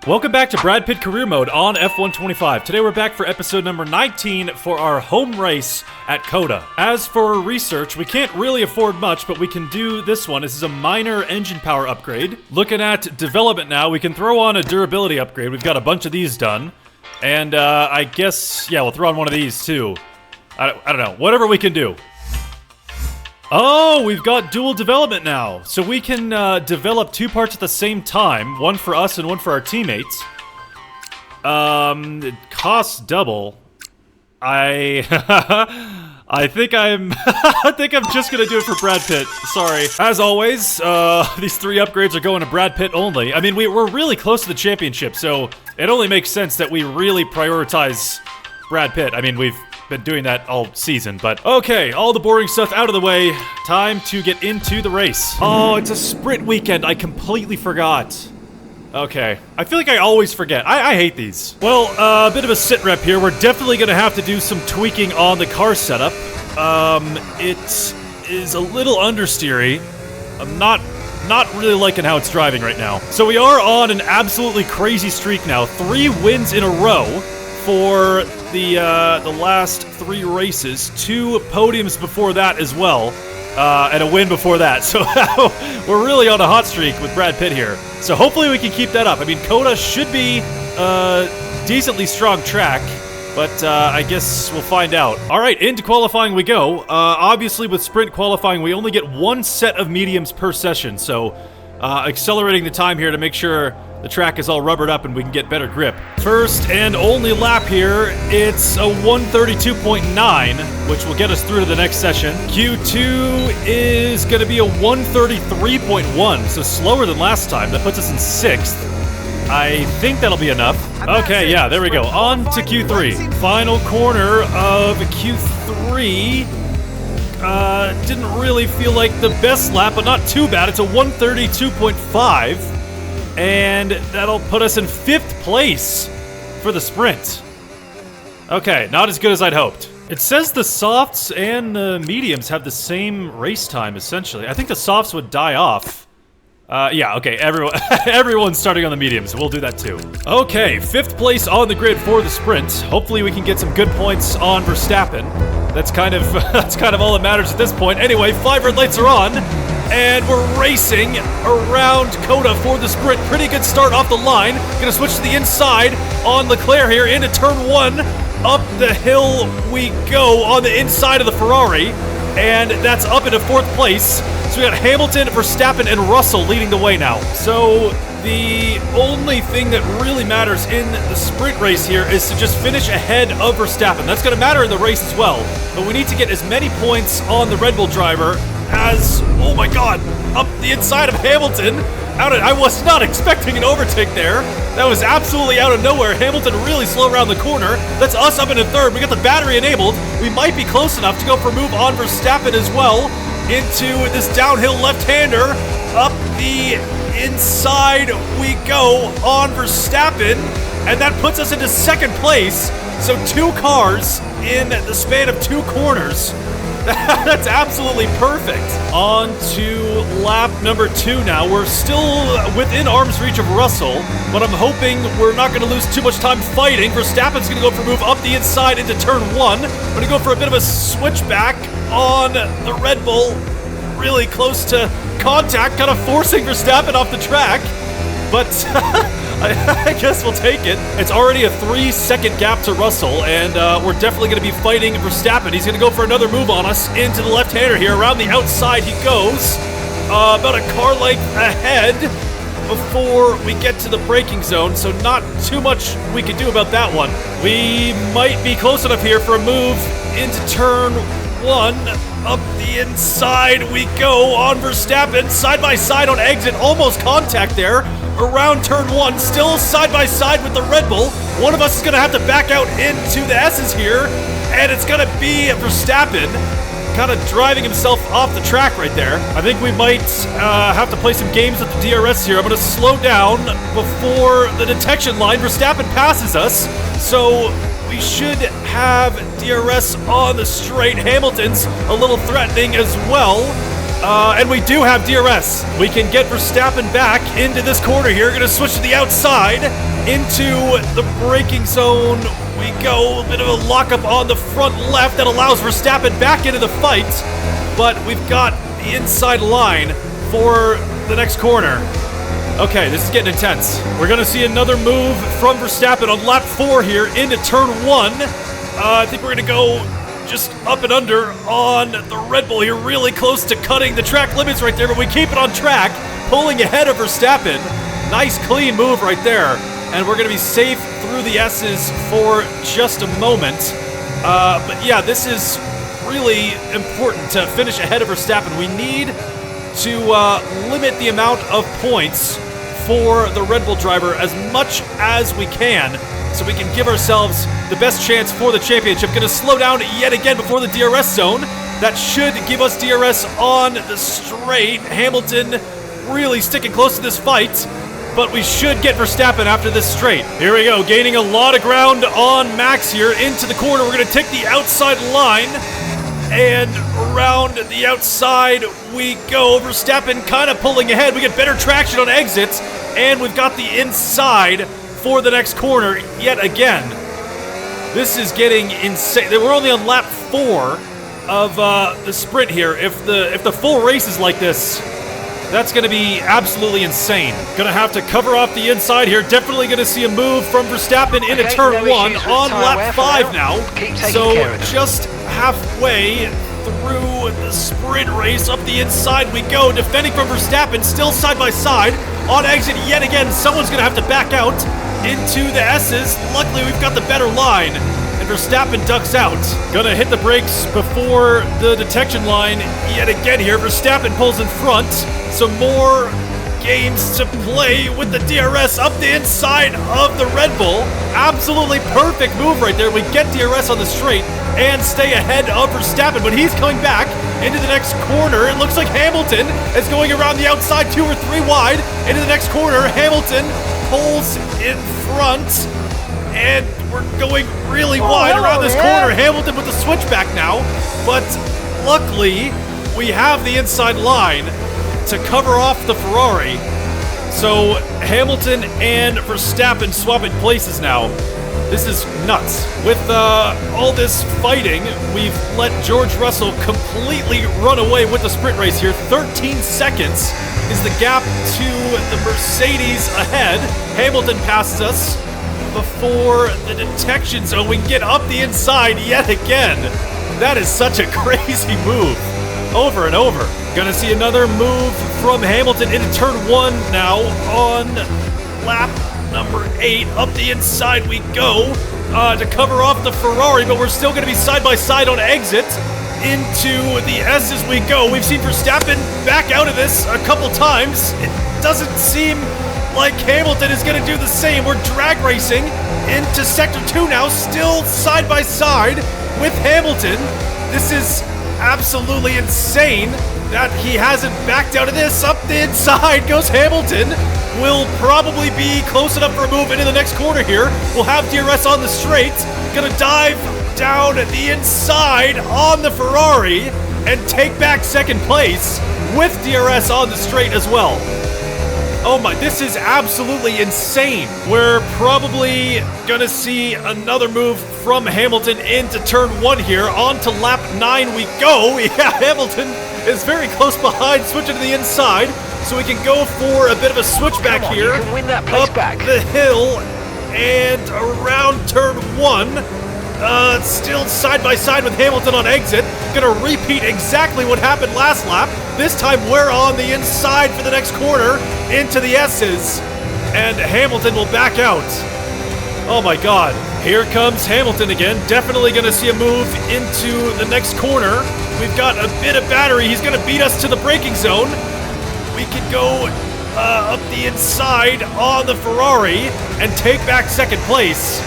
Welcome back to Brad Pitt Career Mode on F1 25. Today we're back for episode number 19 for our home race at COTA. As for research, we can't really afford much, but we can do this one. This is a minor engine power upgrade. Looking at development now, we can throw on a durability upgrade. We've got a bunch of these done. And I guess, yeah, we'll throw on one of these too. I don't know, whatever we can do. Oh, we've got dual development now. So we can develop two parts at the same time. One for us and one for our teammates. It costs double. I think I'm just gonna do it for Brad Pitt. Sorry. As always, these three upgrades are going to Brad Pitt only. I mean, we're really close to the championship, so it only makes sense that we really prioritize Brad Pitt. I mean, we've been doing that all season, but okay, all the boring stuff out of the way. Time to get into the race. Oh, it's a sprint weekend. I completely forgot. Okay, I feel like I always forget. I hate these. Well, a bit of a sit rep here. We're definitely gonna have to do some tweaking on the car setup. It is a little understeery. I'm not really liking how it's driving right now. So we are on an absolutely crazy streak now. 3 wins in a row for the last 3 races, 2 podiums before that as well, and a win before that. So we're really on a hot streak with Brad Pitt here. So hopefully we can keep that up. I mean, COTA should be a decently strong track, but I guess we'll find out. All right, into qualifying we go. Obviously with sprint qualifying, we only get 1 set of mediums per session, so accelerating the time here to make sure the track is all rubbered up and we can get better grip. First and only lap here, it's a 132.9, which will get us through to the next session. Q2 is going to be a 133.1, so slower than last time. That puts us in 6th. I think that'll be enough. Okay, yeah, there we go. On to Q3. Final corner of Q3. Didn't really feel like the best lap, but not too bad. It's a 132.5. And that'll put us in 5th place for the sprint. Okay, not as good as I'd hoped. It says the softs and the mediums have the same race time, essentially. I think the softs would die off. Yeah, okay, everyone's starting on the mediums. We'll do that too. Okay, 5th place on the grid for the sprint. Hopefully we can get some good points on Verstappen. That's kind of all that matters at this point. Anyway, 5 red lights are on. And we're racing around COTA for the sprint. Pretty good start off the line. Gonna switch to the inside on Leclerc here into turn 1. Up the hill we go on the inside of the Ferrari. And that's up into 4th place. So we got Hamilton, Verstappen, and Russell leading the way now. So the only thing that really matters in the sprint race here is to just finish ahead of Verstappen. That's gonna matter in the race as well. But we need to get as many points on the Red Bull driver as, oh my god, up the inside of Hamilton. I was not expecting an overtake there. That was absolutely out of nowhere. Hamilton really slow around the corner. That's us up into 3rd. We got the battery enabled. We might be close enough to go for a move on Verstappen as well. Into this downhill left-hander. Up the inside we go on Verstappen. And that puts us into 2nd place. So 2 cars in the span of 2 corners. That's absolutely perfect. On to lap number 2 now. We're still within arm's reach of Russell, but I'm hoping we're not going to lose too much time fighting. Verstappen's going to go for a move up the inside into turn 1. I'm going to go for a bit of a switchback on the Red Bull. Really close to contact, kind of forcing Verstappen off the track. But I guess we'll take it. It's already a 3-second gap to Russell, and we're definitely going to be fighting Verstappen. He's going to go for another move on us into the left-hander here. Around the outside he goes. About a car length ahead before we get to the braking zone, so not too much we can do about that one. We might be close enough here for a move into turn 1. Up the inside we go on Verstappen. Side by side on exit. Almost contact there. Around turn 1. Still side by side with the Red Bull. One of us is going to have to back out into the S's here. And it's going to be Verstappen. Kind of driving himself off the track right there. I think we might have to play some games with the DRS here. I'm going to slow down before the detection line. Verstappen passes us. So we should have DRS on the straight. Hamilton's a little threatening as well. And we do have DRS. We can get Verstappen back into this corner here. Gonna switch to the outside. into the braking zone we go. A bit of a lockup on the front left that allows Verstappen back into the fight, but we've got the inside line for the next corner. Okay, this is getting intense. We're gonna see another move from Verstappen on lap 4 here into turn 1. I think we're gonna go just up and under on the Red Bull here, really close to cutting the track limits right there, but we keep it on track, pulling ahead of Verstappen. Nice clean move right there, and we're gonna be safe through the S's for just a moment. But yeah, this is really important to finish ahead of Verstappen. We need to limit the amount of points for the Red Bull driver as much as we can, so we can give ourselves the best chance for the championship. Gonna slow down yet again before the DRS zone. That should give us DRS on the straight. Hamilton really sticking close to this fight, but we should get Verstappen after this straight. Here we go, gaining a lot of ground on Max here into the corner. We're gonna take the outside line, and around the outside we go. Verstappen kind of pulling ahead. We get better traction on exits, and we've got the inside for the next corner yet again. This is getting insane. We're only on lap 4 of the sprint here. If the full race is like this, that's going to be absolutely insane. Gonna have to cover off the inside here. Definitely going to see a move from Verstappen into turn 1 on lap 5 now. So just halfway through the sprint race, up the inside we go. Defending from Verstappen, still side by side. On exit yet again, someone's going to have to back out into the S's. Luckily, we've got the better line, and Verstappen ducks out. Gonna hit the brakes before the detection line yet again here. Verstappen pulls in front. Some more games to play with the DRS up the inside of the Red Bull. Absolutely perfect move right there. We get DRS on the straight and stay ahead of Verstappen, but he's coming back into the next corner. It looks like Hamilton is going around the outside 2 or 3 wide into the next corner. Hamilton pulls in front, and we're going really wide around this corner. Hamilton with the switchback now, but luckily we have the inside line to cover off the Ferrari. So Hamilton and Verstappen swapping places now. This is nuts. With all this fighting, we've let George Russell completely run away with the sprint race here. 13 seconds is the gap to the Mercedes ahead. Hamilton passes us before the detection zone. We can get up the inside yet again. That is such a crazy move. Over and over. Gonna see another move from Hamilton into turn 1 now on lap number 8. Up the inside we go to cover off the Ferrari, but we're still gonna be side by side on exit. Into the S as we go. We've seen Verstappen back out of this a couple times. It doesn't seem like Hamilton is gonna do the same. We're drag racing into sector 2 now, still side by side with Hamilton. This is absolutely insane that he hasn't backed out of this. Up the inside goes Hamilton. Will probably be close enough for a move into the next corner here. We'll have DRS on the straight. Gonna dive down the inside on the Ferrari and take back second place with DRS on the straight as well. Oh my, this is absolutely insane. We're probably gonna see another move from Hamilton into turn 1 here. On to lap 9 we go. Yeah, Hamilton is very close behind, switching to the inside, so we can go for a bit of a switchback here. You can win that place up back. the hill and around turn 1. Still side by side with Hamilton on exit. Gonna repeat exactly what happened last lap. This time we're on the inside for the next corner into the S's, and Hamilton will back out. Oh my god. Here comes Hamilton again. Definitely gonna see a move into the next corner. We've got a bit of battery. He's gonna beat us to the braking zone. We can go up the inside on the Ferrari and take back second place.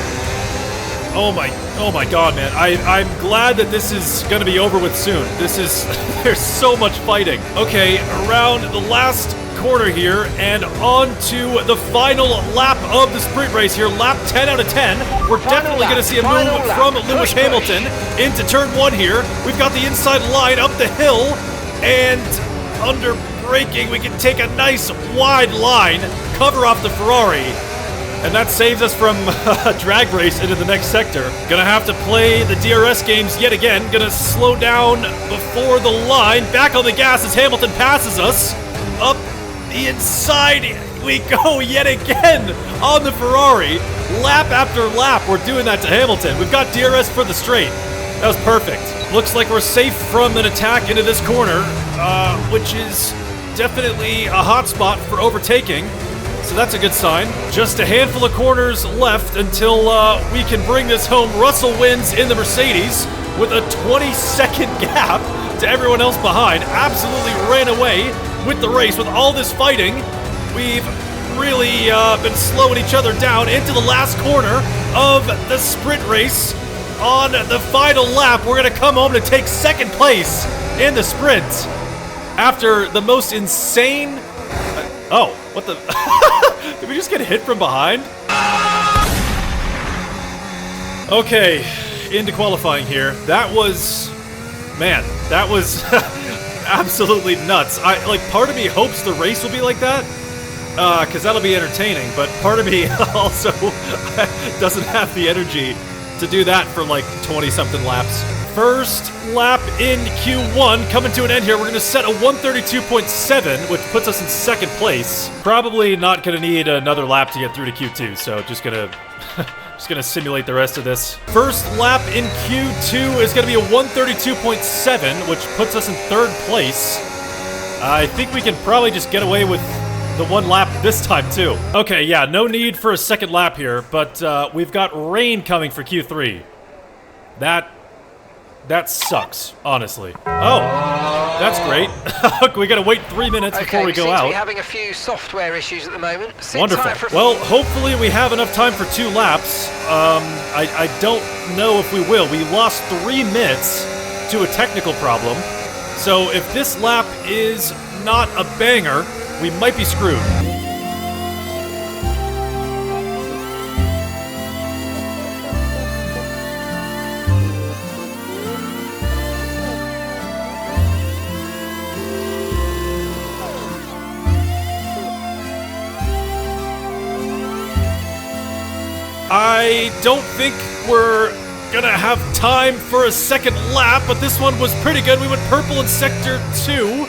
Oh my god, man. I'm glad that this is gonna be over with soon. This is, there's so much fighting. Okay, around the last corner here and on to the final lap of the sprint race here. Lap 10 out of 10. We're definitely gonna see a move from Lewis Hamilton into turn 1 here. We've got the inside line up the hill, and under braking, we can take a nice wide line, cover off the Ferrari. And that saves us from a drag race into the next sector. Gonna have to play the DRS games yet again. Gonna slow down before the line. Back on the gas as Hamilton passes us. Up the inside we go yet again on the Ferrari. Lap after lap, we're doing that to Hamilton. We've got DRS for the straight. That was perfect. Looks like we're safe from an attack into this corner, which is definitely a hot spot for overtaking. So that's a good sign. Just a handful of corners left until we can bring this home. Russell wins in the Mercedes with a 20-second gap to everyone else behind. Absolutely ran away with the race with all this fighting. We've really been slowing each other down into the last corner of the sprint race. On the final lap, we're going to come home to take second place in the sprint. After the most insane... oh, what the... Did we just get hit from behind? Okay, into qualifying here. That was... man, that was absolutely nuts. Part of me hopes the race will be like that, because that'll be entertaining, but part of me also doesn't have the energy to do that for like 20-something laps. First lap in Q1 coming to an end here. We're going to set a 132.7, which puts us in second place. Probably not going to need another lap to get through to Q2, so just gonna simulate the rest of this. First lap in Q2 is going to be a 132.7, which puts us in third place. I think we can probably just get away with the one lap this time too. Okay, yeah, no need for a second lap here, but we've got rain coming for Q3. That sucks, honestly. Oh, that's great. We gotta wait 3 minutes before we go out. We're having a few software issues at the moment. Wonderful. Well, hopefully we have enough time for 2 laps. I don't know if we will. We lost 3 minutes to a technical problem. So if this lap is not a banger, we might be screwed. I don't think we're gonna have time for a second lap, but this one was pretty good. We went purple in sector 2.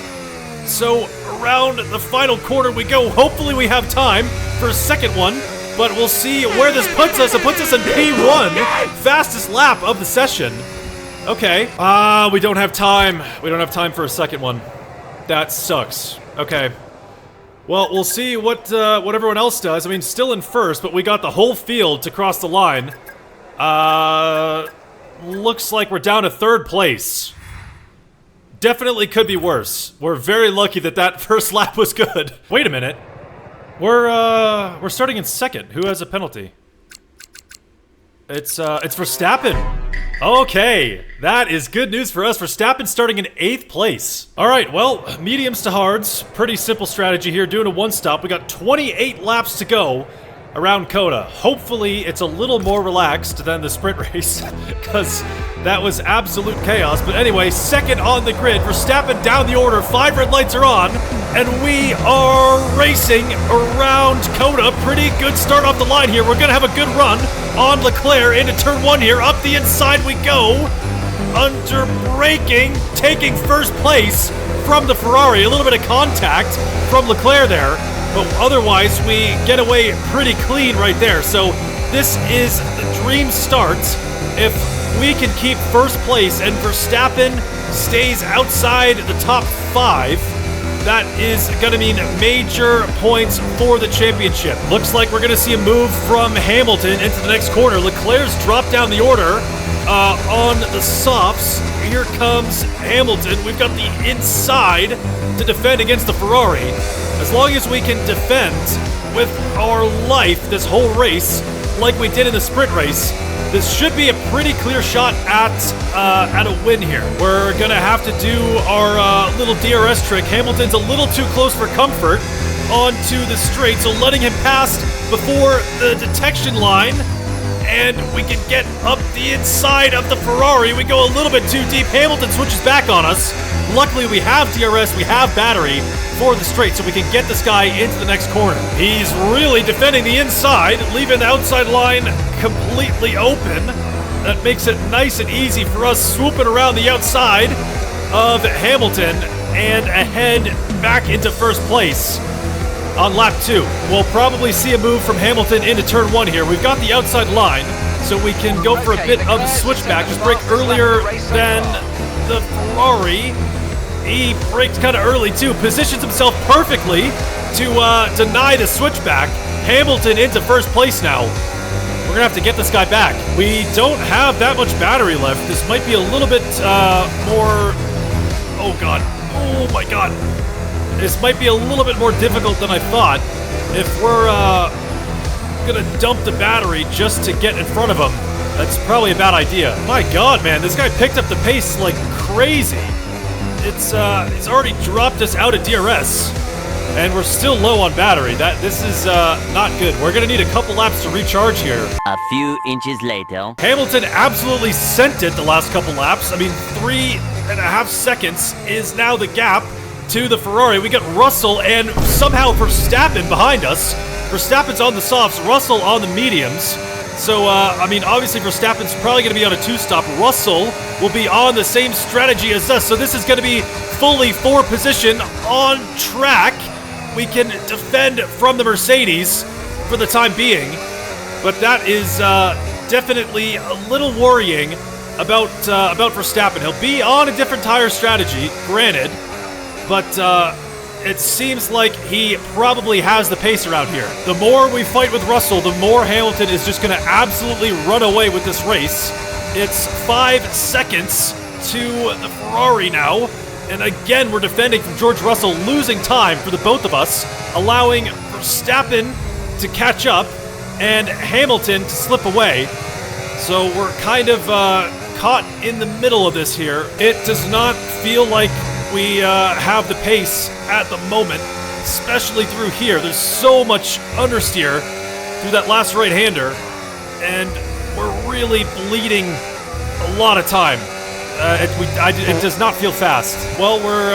So around the final corner we go. Hopefully we have time for a second one, but we'll see where this puts us. It puts us in P1, fastest lap of the session. Okay. We don't have time. We don't have time for a second one. That sucks. Okay. Well, we'll see what everyone else does. I mean, still in first, but we got the whole field to cross the line. Looks like we're down to third place. Definitely could be worse. We're very lucky that that first lap was good. Wait a minute. We're starting in second. Who has a penalty? It's Verstappen. Okay, that is good news for us. Verstappen starting in 8th place. All right, well, mediums to hards. Pretty simple strategy here, doing a one-stop. We got 28 laps to go around COTA. Hopefully, it's a little more relaxed than the sprint race, because that was absolute chaos. But anyway, second on the grid. Verstappen down the order. 5 red lights are on, and we are racing around COTA. Pretty good start off the line here. We're gonna have a good run on Leclerc into turn 1 here. Up the inside we go. Under braking, taking first place from the Ferrari. A little bit of contact from Leclerc there, but otherwise we get away pretty clean right there. So this is the dream start. If we can keep first place and Verstappen stays outside the top 5, that is going to mean major points for the championship. Looks like we're going to see a move from Hamilton into the next corner. Leclerc's dropped down the order on the softs. Here comes Hamilton. We've got the inside to defend against the Ferrari. As long as we can defend with our life this whole race like we did in the sprint race, this should be a pretty clear shot at a win here. We're gonna have to do our little DRS trick. Hamilton's a little too close for comfort onto the straight, so letting him pass before the detection line. and we can get up the inside of the Ferrari. We go a little bit too deep. Hamilton switches back on us. Luckily, we have DRS, we have battery for the straight, so we can get this guy into the next corner. He's really defending the inside, leaving the outside line completely open. That makes it nice and easy for us swooping around the outside of Hamilton and ahead back into first place on lap 2. We'll probably see a move from Hamilton into turn 1 here. We've got the outside line, so we can go for a bit of a switchback. Just brake earlier than the Ferrari. He braked kind of early too, positions himself perfectly to deny the switchback. Hamilton into first place now. We're gonna have to get this guy back. We don't have that much battery left. This might be a little bit more... Oh god. Oh my god. This might be a little bit more difficult than I thought. If we're gonna dump the battery just to get in front of him, that's probably a bad idea. My god, man, this guy picked up the pace like crazy. It's already dropped us out of DRS, and we're still low on battery. This is not good. We're gonna need a couple laps to recharge here. A few inches later. Hamilton absolutely sent it the last couple laps. I mean, 3.5 seconds is now the gap to the Ferrari. We got Russell and somehow Verstappen behind us. Verstappen's on the softs, Russell on the mediums. So, I mean, obviously Verstappen's probably going to be on a 2-stop. Russell will be on the same strategy as us, so this is going to be fully 4 position on track. We can defend from the Mercedes for the time being, but that is definitely a little worrying about Verstappen. He'll be on a different tire strategy, granted, but it seems like he probably has the pace around here. The more we fight with Russell, the more Hamilton is just going to absolutely run away with this race. It's 5 seconds to the Ferrari now, and again we're defending from George Russell, losing time for the both of us, allowing Verstappen to catch up and Hamilton to slip away. So we're kind of caught in the middle of this here. It does not feel like we have the pace at the moment, especially through here. There's so much understeer through that last right-hander, and we're really bleeding a lot of time. It does not feel fast. Well, we're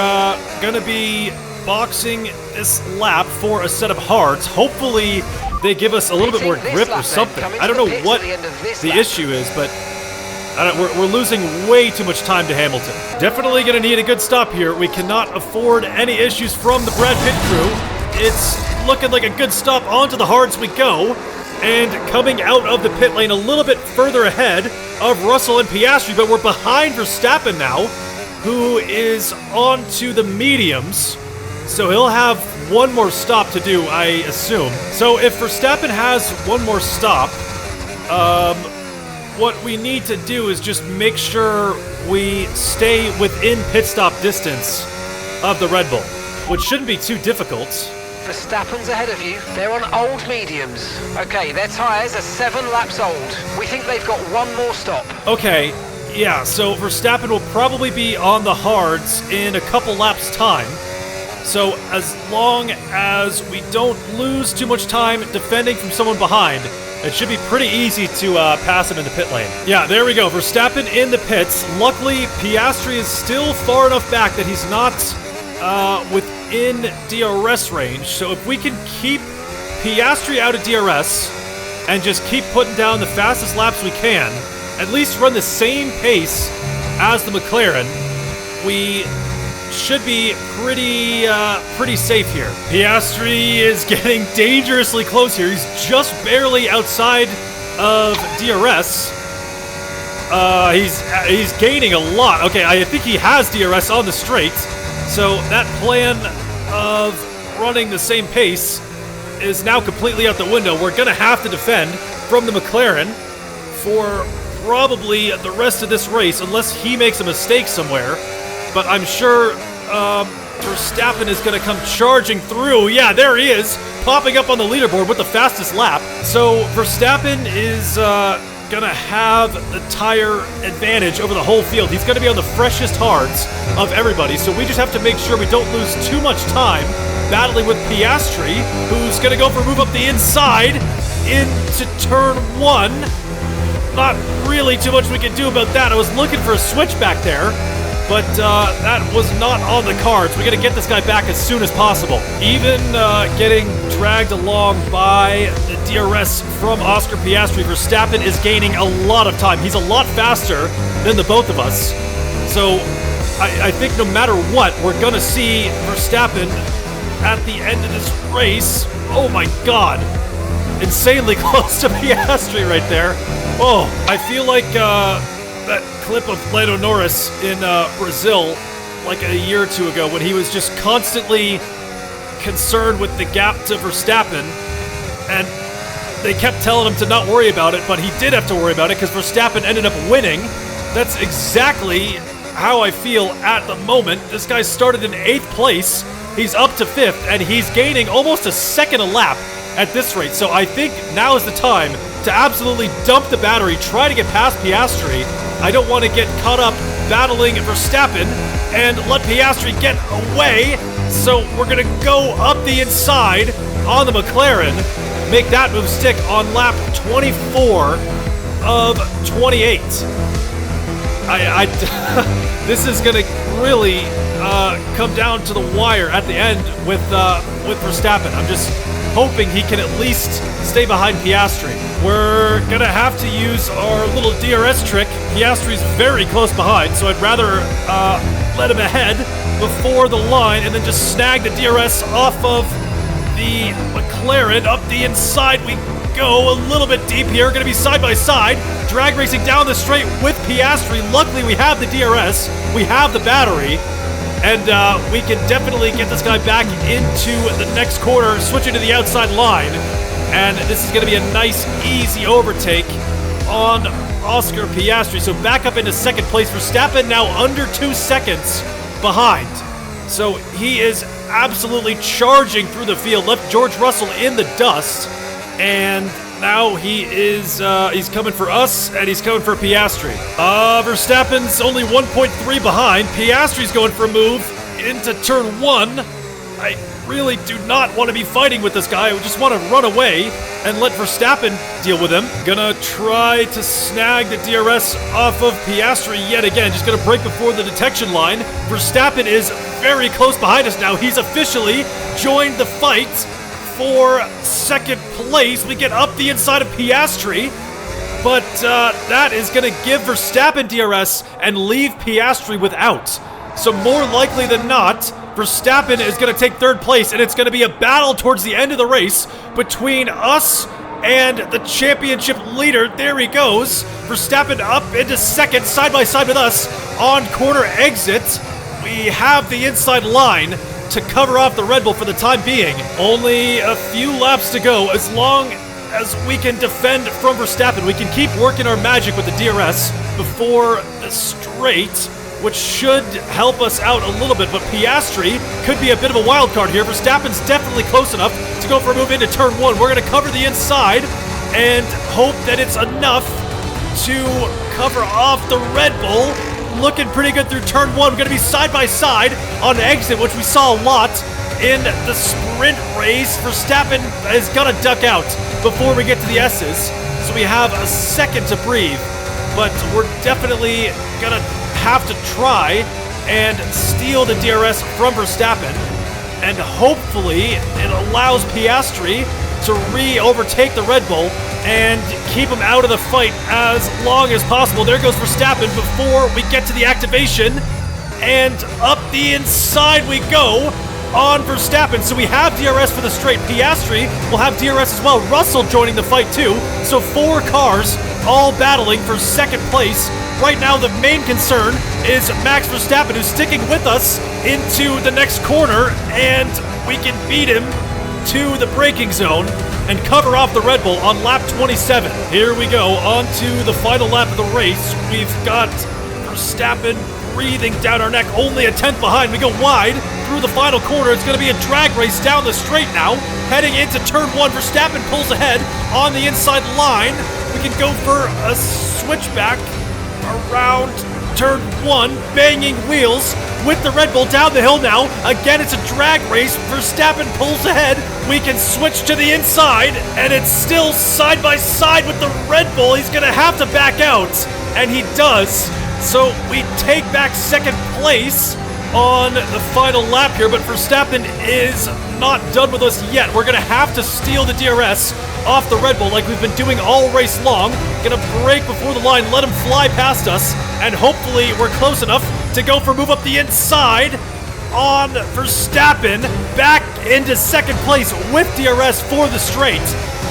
gonna be boxing this lap for a set of hards. Hopefully they give us a little bit more grip or something. I don't know what the issue is, but we're losing way too much time to Hamilton. Definitely gonna need a good stop here. We cannot afford any issues from the Brad Pitt crew. It's looking like a good stop. Onto the hards we go. And coming out of the pit lane a little bit further ahead of Russell and Piastri, but we're behind Verstappen now, who is onto the mediums. So he'll have one more stop to do, I assume. So if Verstappen has one more stop, what we need to do is just make sure we stay within pit stop distance of the Red Bull, which shouldn't be too difficult. Verstappen's ahead of you. They're on old mediums. Okay, their tyres are 7 laps old. We think they've got one more stop. Okay, yeah, so Verstappen will probably be on the hards in a couple laps' time. So as long as we don't lose too much time defending from someone behind, it should be pretty easy to pass him in the pit lane. Yeah, there we go. Verstappen in the pits. Luckily, Piastri is still far enough back that he's not within DRS range. So if we can keep Piastri out of DRS and just keep putting down the fastest laps we can, at least run the same pace as the McLaren, we should be pretty safe here. Piastri is getting dangerously close here. He's just barely outside of DRS. He's gaining a lot. Okay, I think he has DRS on the straight. So that plan of running the same pace is now completely out the window. We're gonna have to defend from the McLaren for probably the rest of this race, unless he makes a mistake somewhere. But I'm sure Verstappen is going to come charging through. Yeah, there he is, popping up on the leaderboard with the fastest lap. So Verstappen is going to have the tire advantage over the whole field. He's going to be on the freshest hards of everybody. So we just have to make sure we don't lose too much time battling with Piastri, who's going to go for a move up the inside. into turn 1. Not really too much we can do about that. I was looking for a switch back there, but that was not on the cards. We got to get this guy back as soon as possible. Even getting dragged along by the DRS from Oscar Piastri, Verstappen is gaining a lot of time. He's a lot faster than the both of us. So I think no matter what, we're going to see Verstappen at the end of this race. Oh my God. Insanely close to Piastri right there. Oh, I feel like that clip of Lando Norris in Brazil like a year or two ago when he was just constantly concerned with the gap to Verstappen, and they kept telling him to not worry about it, but he did have to worry about it because Verstappen ended up winning. That's exactly how I feel at the moment. This guy started in 8th place. He's up to 5th, and he's gaining almost a second a lap at this rate. So I think now is the time to absolutely dump the battery, try to get past Piastri. I don't want to get caught up battling Verstappen and let Piastri get away. So we're going to go up the inside on the McLaren, make that move stick on lap 24 of 28. This is going to really come down to the wire at the end with Verstappen. I'm just hoping he can at least stay behind Piastri. We're gonna have to use our little DRS trick. Piastri's very close behind, so I'd rather let him ahead before the line and then just snag the DRS off of the McLaren. Up the inside we go, a little bit deep here. Gonna be side by side, drag racing down the straight with Piastri. Luckily we have the DRS, we have the battery, and we can definitely get this guy back into the next corner, switching to the outside line. And this is going to be a nice, easy overtake on Oscar Piastri. So back up into 2nd place. Verstappen now under 2 seconds behind. So he is absolutely charging through the field. Left George Russell in the dust. And now he is, he's coming for us, and he's coming for Piastri. Verstappen's only 1.3 behind. Piastri's going for a move into turn 1. I really do not want to be fighting with this guy. I just want to run away and let Verstappen deal with him. Gonna try to snag the DRS off of Piastri yet again. Just gonna break before the detection line. Verstappen is very close behind us now. He's officially joined the fight for 2nd place. We get up the inside of Piastri, but that is going to give Verstappen DRS and leave Piastri without. So more likely than not, Verstappen is going to take 3rd place, and it's going to be a battle towards the end of the race between us and the championship leader. There he goes. Verstappen up into 2nd, side by side with us on corner exit. We have the inside line to cover off the Red Bull for the time being. Only a few laps to go. As long as we can defend from Verstappen, we can keep working our magic with the DRS before the straight, which should help us out a little bit. But Piastri could be a bit of a wild card here. Verstappen's definitely close enough to go for a move into turn 1. We're going to cover the inside and hope that it's enough to cover off the Red Bull. Looking pretty good through turn 1. We're going to be side by side on exit, which we saw a lot in the sprint race. Verstappen is going to duck out before we get to the S's, so we have a second to breathe. But we're definitely going to have to try and steal the DRS from Verstappen, and hopefully it allows Piastri to overtake the Red Bull and keep him out of the fight as long as possible. There goes Verstappen before we get to the activation, and up the inside we go on Verstappen. So we have DRS for the straight. Piastri will have DRS as well. Russell joining the fight too. So 4 cars all battling for 2nd place. Right now the main concern is Max Verstappen, who's sticking with us into the next corner, and we can beat him to the braking zone and cover off the Red Bull on lap 27. Here we go, on to the final lap of the race. We've got Verstappen breathing down our neck, only a 10th behind. We go wide through the final corner. It's going to be a drag race down the straight now. Heading into turn 1, Verstappen pulls ahead on the inside line. We can go for a switchback around turn 1, banging wheels with the Red Bull down the hill now. Again, it's a drag race. Verstappen pulls ahead. We can switch to the inside, and it's still side by side with the Red Bull. He's gonna have to back out, and he does. So we take back second place on the final lap here, but Verstappen is not done with us yet. We're gonna have to steal the DRS off the Red Bull like we've been doing all race long. Gonna brake before the line, let him fly past us, and hopefully we're close enough to go for move up the inside on Verstappen, back into second place with DRS for the straight.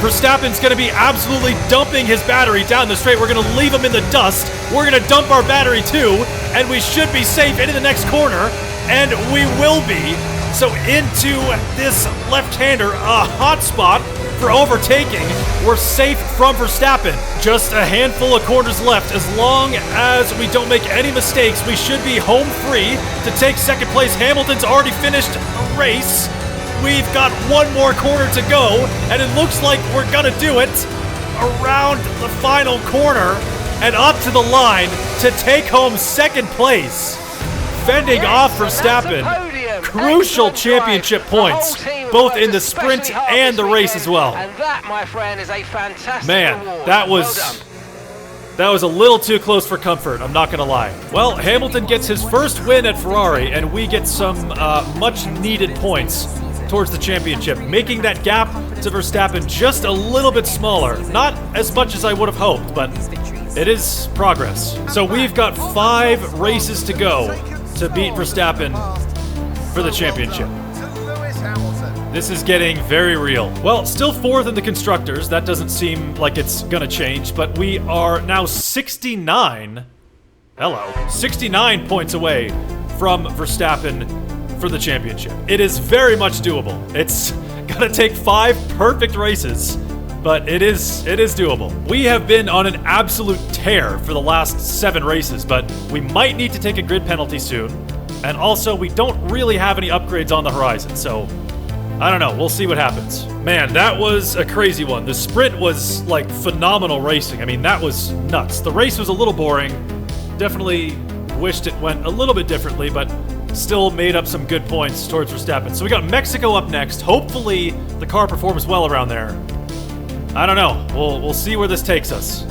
Verstappen's gonna be absolutely dumping his battery down the straight. We're gonna leave him in the dust. We're gonna dump our battery too, and we should be safe into the next corner, and we will be. So into this left-hander, a hot spot for overtaking. We're safe from Verstappen. Just a handful of corners left. As long as we don't make any mistakes, we should be home free to take second place. Hamilton's already finished a race. We've got one more corner to go, and it looks like we're gonna do it around the final corner and up to the line to take home second place. Fending off Verstappen. Crucial championship points, both in the sprint and the race as well. And that, my friend, is a fantastic Man, award. that Well was a little too close for comfort, I'm not gonna lie. Well, Hamilton gets his first win at Ferrari, and we get some much needed points towards the championship, making that gap to Verstappen just a little bit smaller. Not as much as I would have hoped, but it is progress. So we've got 5 races to go to beat Verstappen for the championship. This is getting very real. Well, still 4th in the Constructors. That doesn't seem like it's gonna change, but we are now 69 points away from Verstappen for the championship. It is very much doable. It's gonna take 5 perfect races, but it is doable. We have been on an absolute tear for the last 7 races, but we might need to take a grid penalty soon. And also, we don't really have any upgrades on the horizon, so I don't know. We'll see what happens. Man, that was a crazy one. The sprint was, like, phenomenal racing. I mean, that was nuts. The race was a little boring. Definitely wished it went a little bit differently, but still made up some good points towards Verstappen. So we got Mexico up next. Hopefully the car performs well around there. I don't know. We'll see where this takes us.